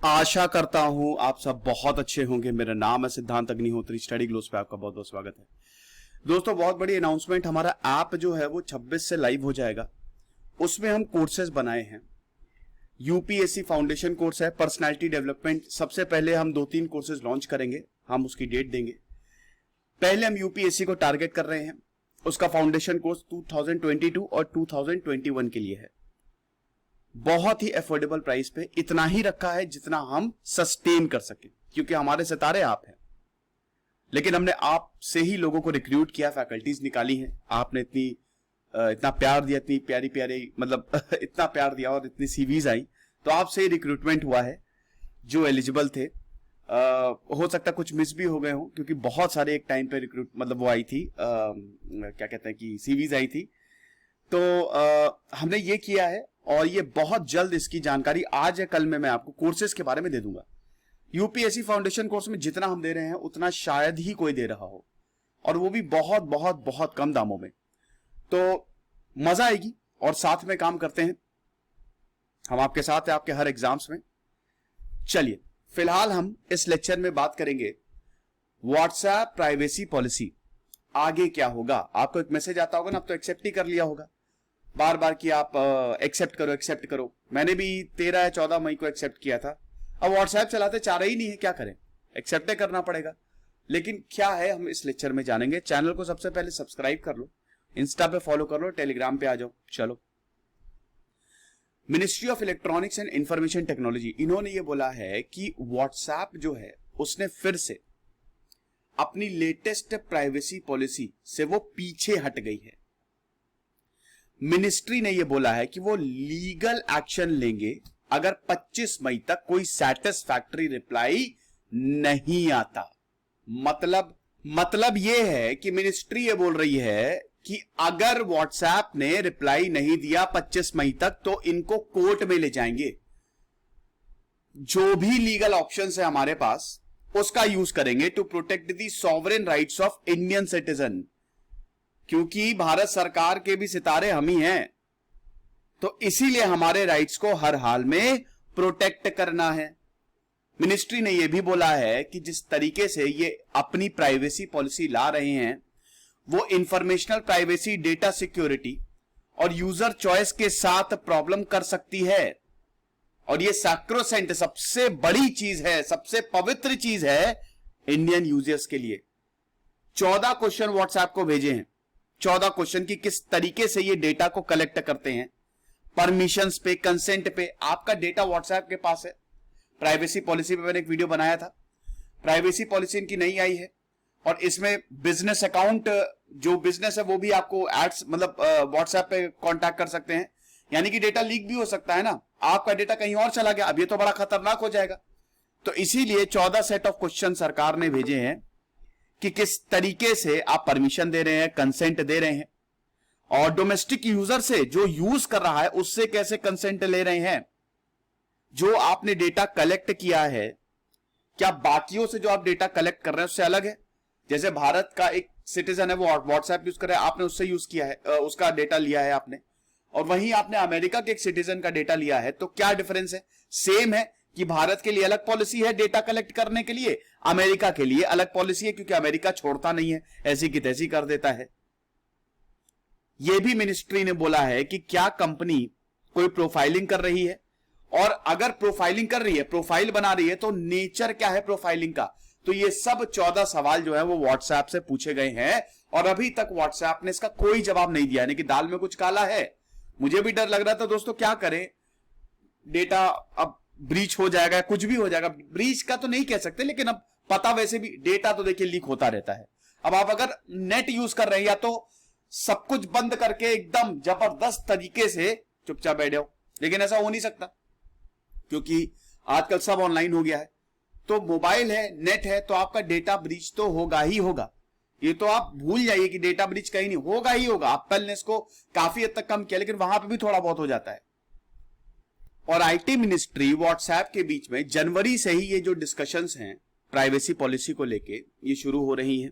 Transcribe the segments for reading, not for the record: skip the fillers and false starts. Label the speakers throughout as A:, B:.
A: आशा करता हूं आप सब बहुत अच्छे होंगे। मेरा नाम है सिद्धांत अग्निहोत्री। स्टडी ग्लोस पे आपका बहुत बहुत स्वागत है। दोस्तों, बहुत बड़ी अनाउंसमेंट, हमारा ऐप जो है वो 26 से लाइव हो जाएगा। उसमें हम कोर्सेज बनाए हैं। यूपीएससी फाउंडेशन कोर्स है, पर्सनालिटी डेवलपमेंट। सबसे पहले हम 2-3 कोर्सेज लॉन्च करेंगे, हम उसकी डेट देंगे। पहले हम यूपीएससी को टारगेट कर रहे हैं। उसका फाउंडेशन कोर्स 2022 और 2021 के लिए है। बहुत ही अफोर्डेबल प्राइस पे, इतना ही रखा है जितना हम सस्टेन कर सके, क्योंकि हमारे सितारे आप हैं। लेकिन हमने आप से ही लोगों को रिक्रूट किया, फैकल्टीज निकाली हैं। आपने इतना प्यार दिया, इतनी प्यारी प्यारी मतलब इतना प्यार दिया और इतनी सीवीज आई, तो आपसे ही रिक्रूटमेंट हुआ है जो एलिजिबल थे। हो सकता है कुछ मिस भी हो गए हो, क्योंकि बहुत सारे एक टाइम पे रिक्रूट मतलब वो आई थी, क्या कहते हैं कि सीवीज आई थी। तो हमने ये किया है और ये बहुत जल्द इसकी जानकारी आज या कल में मैं आपको कोर्सेज के बारे में दे दूंगा। यूपीएससी फाउंडेशन कोर्स में जितना हम दे रहे हैं उतना शायद ही कोई दे रहा हो, और वो भी बहुत बहुत बहुत कम दामों में। तो मजा आएगी और साथ में काम करते हैं। हम आपके साथ हैं आपके हर एग्जाम्स में। चलिए, फिलहाल हम इस लेक्चर में बात करेंगे व्हाट्सएप प्राइवेसी पॉलिसी। आगे क्या होगा? आपको एक मैसेज आता होगा ना, अब तो एक्सेप्ट ही कर लिया होगा बार बार कि आप एक्सेप्ट करो एक्सेप्ट करो। मैंने भी 13 या 14 मई को एक्सेप्ट किया था। अब व्हाट्सएप चलाते चाह रही नहीं है, क्या करें, एक्सेप्ट करना पड़ेगा। लेकिन क्या है, हम इस लेक्चर में जानेंगे। चैनल को सबसे पहले सब्सक्राइब कर लो, इंस्टा पे फॉलो कर लो, टेलीग्राम पे आ जाओ। चलो, ministry of electronics and information technology, इन्होंने ये बोला है कि व्हाट्सएप जो है उसने फिर से अपनी लेटेस्ट प्राइवेसी पॉलिसी से वो पीछे हट गई है। मिनिस्ट्री ने यह बोला है कि वो लीगल एक्शन लेंगे अगर 25 मई तक कोई सैटिस्फैक्टरी रिप्लाई नहीं आता। मतलब यह है कि मिनिस्ट्री ये बोल रही है कि अगर व्हाट्सएप ने रिप्लाई नहीं दिया 25 मई तक तो इनको कोर्ट में ले जाएंगे। जो भी लीगल ऑप्शंस है हमारे पास उसका यूज करेंगे to protect the sovereign rights of Indian citizen, क्योंकि भारत सरकार के भी सितारे हम ही हैं, तो इसीलिए हमारे राइट्स को हर हाल में प्रोटेक्ट करना है। मिनिस्ट्री ने यह भी बोला है कि जिस तरीके से ये अपनी प्राइवेसी पॉलिसी ला रहे हैं वो इंफॉर्मेशनल प्राइवेसी, डेटा सिक्योरिटी और यूजर चॉइस के साथ प्रॉब्लम कर सकती है। और ये सैक्रोसेंट सबसे बड़ी चीज है, सबसे पवित्र चीज है इंडियन यूजर्स के लिए। 14 क्वेश्चन व्हाट्सएप को भेजे हैं। 14 क्वेश्चन की किस तरीके से ये डेटा को कलेक्ट करते हैं, परमिशंस पे, कंसेंट पे। आपका डेटा व्हाट्सएप के पास है। प्राइवेसी पॉलिसी पे मैंने एक वीडियो बनाया था। प्राइवेसी पॉलिसी इनकी नई आई है और इसमें बिजनेस अकाउंट, जो बिजनेस है वो भी आपको एड्स मतलब व्हाट्सएप पे कांटेक्ट कर सकते हैं। यानी कि डेटा लीक भी हो सकता है ना, आपका डेटा कहीं और चला गया, अब ये तो बड़ा खतरनाक हो जाएगा। तो इसीलिए 14 सेट ऑफ क्वेश्चन सरकार ने भेजे हैं कि किस तरीके से आप परमिशन दे रहे हैं, कंसेंट दे रहे हैं, और डोमेस्टिक यूजर से जो यूज कर रहा है उससे कैसे कंसेंट ले रहे हैं। जो आपने डेटा कलेक्ट किया है, क्या बाकियों से जो आप डेटा कलेक्ट कर रहे हैं उससे अलग है? जैसे भारत का एक सिटीजन है, वो व्हाट्सएप यूज कर रहा है, आपने उससे यूज किया है, उसका डेटा लिया है आपने, और वहीं आपने अमेरिका के एक सिटीजन का डेटा लिया है, तो क्या डिफरेंस है? सेम है कि भारत के लिए अलग पॉलिसी है डेटा कलेक्ट करने के लिए, अमेरिका के लिए अलग पॉलिसी है, क्योंकि अमेरिका छोड़ता नहीं है, ऐसी की तैसी कर देता है। यह भी मिनिस्ट्री ने बोला है कि क्या कंपनी कोई प्रोफाइलिंग कर रही है, और अगर प्रोफाइलिंग कर रही है, प्रोफाइल बना रही है, तो नेचर क्या है प्रोफाइलिंग का। तो ये सब 14 सवाल जो है वो व्हाट्सएप से पूछे गए हैं और अभी तक व्हाट्सएप ने इसका कोई जवाब नहीं दिया। यानी कि दाल में कुछ काला है। मुझे भी डर लग रहा था दोस्तों, क्या करें, डेटा अब ब्रीच हो जाएगा, कुछ भी हो जाएगा। ब्रीच का तो नहीं कह सकते, लेकिन अब पता वैसे भी डेटा तो देखिए लीक होता रहता है। अब आप अगर नेट यूज कर रहे हैं या तो सब कुछ बंद करके एकदम जबरदस्त तरीके से चुपचाप बैठ जाओ, लेकिन ऐसा हो नहीं सकता क्योंकि आजकल सब ऑनलाइन हो गया है। तो मोबाइल है, नेट है, तो आपका डेटा ब्रीच तो होगा ही होगा। ये तो आप भूल जाइए कि डेटा ब्रीच कहीं नहीं होगा ही होगा। एप्पल ने इसको काफी हद तक कम किया, लेकिन वहां पे भी थोड़ा बहुत हो जाता है। और आईटी मिनिस्ट्री व्हाट्सएप के बीच में जनवरी से ही ये जो डिस्कशंस हैं प्राइवेसी पॉलिसी को लेके, ये शुरू हो रही हैं।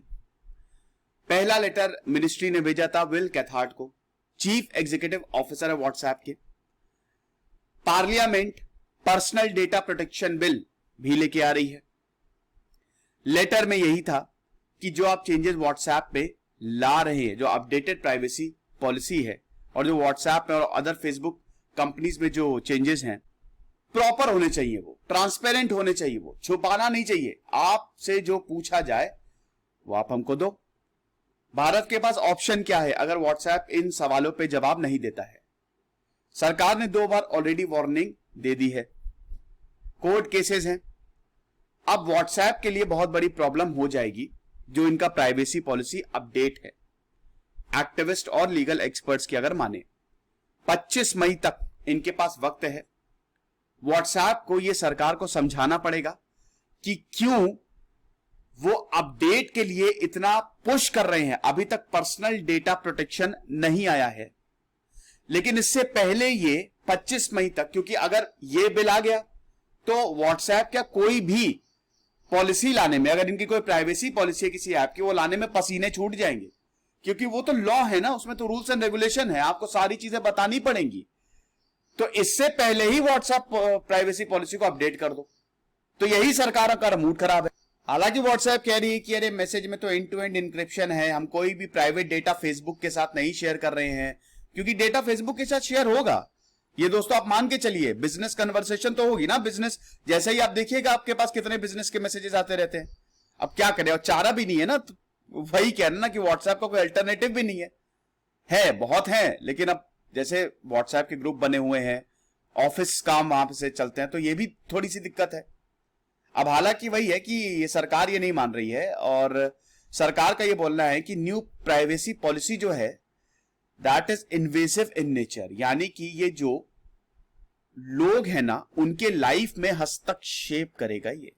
A: पहला लेटर मिनिस्ट्री ने भेजा था विल कैथार्ड को, चीफ एग्जीक्यूटिव ऑफिसर है व्हाट्सएप के। Parliament personal data protection bill भी लेके आ रही है। लेटर में यही था कि जो आप चेंजेस व्हाट्सएप पे ला रहे हैं, जो अपडेटेड प्राइवेसी पॉलिसी है और जो व्हाट्सएप में और अदर फेसबुक कंपनीज में जो चेंजेस हैं, प्रॉपर होने चाहिए, वो ट्रांसपेरेंट होने चाहिए, वो छुपाना नहीं चाहिए। आपसे जो पूछा जाए वो आप हमको दो। भारत के पास ऑप्शन क्या है अगर व्हाट्सएप इन सवालों पे जवाब नहीं देता है? सरकार ने 2 बार ऑलरेडी वार्निंग दे दी है, कोर्ट केसेस हैं। अब व्हाट्सएप के लिए बहुत बड़ी प्रॉब्लम हो जाएगी जो इनका प्राइवेसी पॉलिसी अपडेट है, एक्टिविस्ट और लीगल एक्सपर्ट्स की अगर माने। 25 मई तक इनके पास वक्त है। व्हाट्सएप को यह सरकार को समझाना पड़ेगा कि क्यों वो अपडेट के लिए इतना पुश कर रहे हैं। अभी तक पर्सनल डेटा प्रोटेक्शन नहीं आया है, लेकिन इससे पहले ये 25 मई तक, क्योंकि अगर ये बिल आ गया तो व्हाट्सएप क्या कोई भी पॉलिसी लाने में, अगर इनकी कोई प्राइवेसी पॉलिसी है किसी ऐप की, वो लाने में पसीने छूट जाएंगे, क्योंकि वो तो लॉ है ना, उसमें तो रूल्स एंड रेगुलेशन है, आपको सारी चीजें बतानी पड़ेंगी। तो इससे पहले ही व्हाट्सएप प्राइवेसी पॉलिसी को अपडेट कर दो। तो यही सरकार का मूड खराब है। हालांकि व्हाट्सएप कह रही है कि अरे मैसेज में तो एंड टू एंड इंक्रिप्शन है, हम कोई भी प्राइवेट डेटा फेसबुक के साथ नहीं शेयर कर रहे हैं, क्योंकि डेटा फेसबुक के साथ शेयर होगा। ये दोस्तों आप मान के चलिए, बिजनेस कन्वर्सेशन तो होगी ना। बिजनेस जैसे ही आप देखिएगा आपके पास कितने बिजनेस के मैसेजेस आते रहते हैं। अब क्या करें, और चारा भी नहीं है ना, तो वही कहना ना कि व्हाट्सएप का कोई अल्टरनेटिव भी नहीं है बहुत है, लेकिन अब जैसे व्हाट्सएप के ग्रुप बने हुए हैं, ऑफिस काम वहां से चलते हैं, तो ये भी थोड़ी सी दिक्कत है। अब हालांकि वही है कि ये सरकार ये नहीं मान रही है, और सरकार का ये बोलना है कि न्यू प्राइवेसी पॉलिसी जो है that is invasive in nature, यानी कि ये जो लोग हैं ना उनके लाइफ में हस्तक्षेप करेगा। ये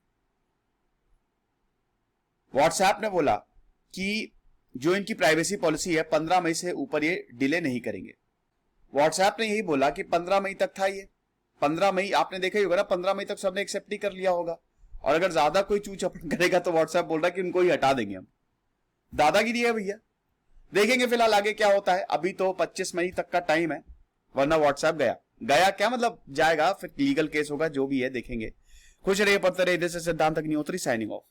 A: व्हाट्सएप ने बोला कि जो इनकी प्राइवेसी पॉलिसी है 15 मई से ऊपर ये डिले नहीं करेंगे। व्हाट्सएप ने यही बोला कि 15 मई तक था ये। 15 मई आपने देखा ही होगा ना, 15 मई तक सबने एक्सेप्ट ही कर लिया होगा, और अगर ज्यादा कोई चूचपन करेगा तो व्हाट्सएप बोल रहा है कि उनको ही हटा देंगे हम। दादागिरी है भैया। देखेंगे फिलहाल आगे क्या होता है। अभी तो 25 मई तक का टाइम है, वरना व्हाट्सएप गया क्या मतलब जाएगा, फिर लीगल केस होगा, जो भी है देखेंगे। खुश रहिए, पढ़ते रहिए। दिस इज सिद्धांत अग्निहोत्री साइनिंग ऑफ।